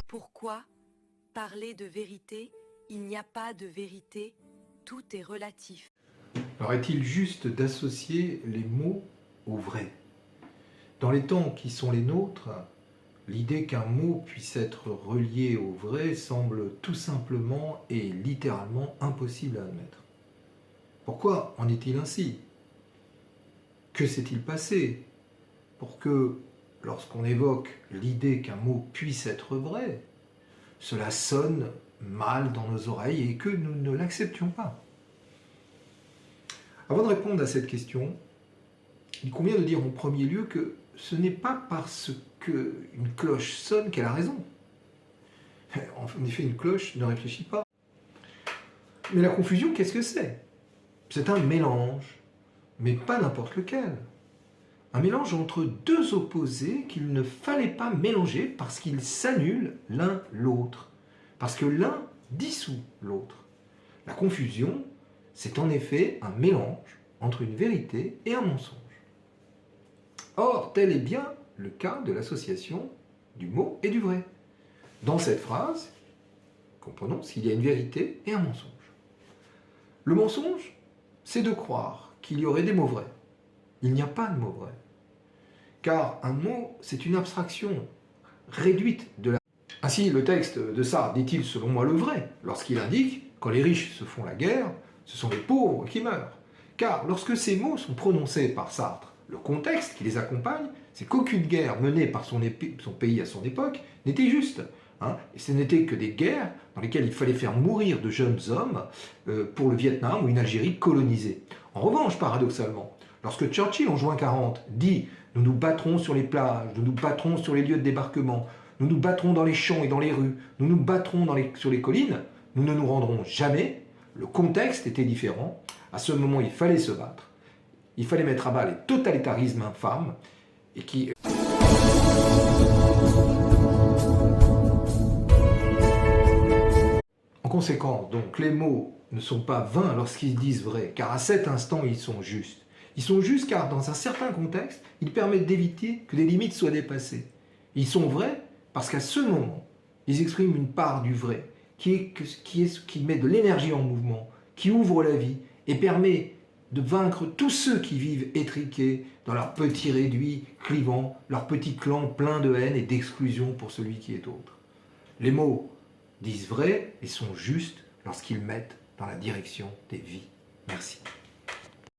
Pourquoi parler de vérité? Il n'y a pas de vérité, tout est relatif. Alors est-il juste d'associer les mots au vrai? Dans les temps qui sont les nôtres, l'idée qu'un mot puisse être relié au vrai semble tout simplement et littéralement impossible à admettre. Pourquoi en est-il ainsi? Que s'est-il passé pour que, lorsqu'on évoque l'idée qu'un mot puisse être vrai, cela sonne mal dans nos oreilles et que nous ne l'acceptions pas? Avant de répondre à cette question, il convient de dire en premier lieu que ce n'est pas parce qu'une cloche sonne qu'elle a raison. En effet, une cloche ne réfléchit pas. Mais la confusion, qu'est-ce que c'est? C'est un mélange, mais pas n'importe lequel. Un mélange entre deux opposés qu'il ne fallait pas mélanger parce qu'ils s'annulent l'un l'autre, parce que l'un dissout l'autre. La confusion, c'est en effet un mélange entre une vérité et un mensonge. Or, tel est bien le cas de l'association du mot et du vrai. Dans cette phrase, comprenons qu'il y a une vérité et un mensonge. Le mensonge, c'est de croire qu'il y aurait des mots vrais. Il n'y a pas de mots vrais. Car un mot, c'est une abstraction réduite de la... Ainsi, le texte de Sartre dit-il selon moi le vrai, lorsqu'il indique, quand les riches se font la guerre, ce sont les pauvres qui meurent. Car lorsque ces mots sont prononcés par Sartre, le contexte qui les accompagne, c'est qu'aucune guerre menée par son pays à son époque n'était juste. Et ce n'était que des guerres dans lesquelles il fallait faire mourir de jeunes hommes pour le Vietnam ou une Algérie colonisée. En revanche, paradoxalement, lorsque Churchill, en juin 40, dit « Nous nous battrons sur les plages, nous nous battrons sur les lieux de débarquement, nous nous battrons dans les champs et dans les rues, nous nous battrons sur les collines, nous ne nous rendrons jamais », le contexte était différent. À ce moment, il fallait se battre. Il fallait mettre à bas les totalitarismes infâmes et qui... En conséquence, donc, les mots ne sont pas vains lorsqu'ils disent vrai, car à cet instant, ils sont justes. Ils sont justes car, dans un certain contexte, ils permettent d'éviter que des limites soient dépassées. Ils sont vrais parce qu'à ce moment, ils expriment une part du vrai, qui met de l'énergie en mouvement, qui ouvre la vie et permet de vaincre tous ceux qui vivent étriqués dans leur petit réduit clivant, leur petit clan plein de haine et d'exclusion pour celui qui est autre. Les mots disent vrai et sont justes lorsqu'ils mettent dans la direction des vies. Merci.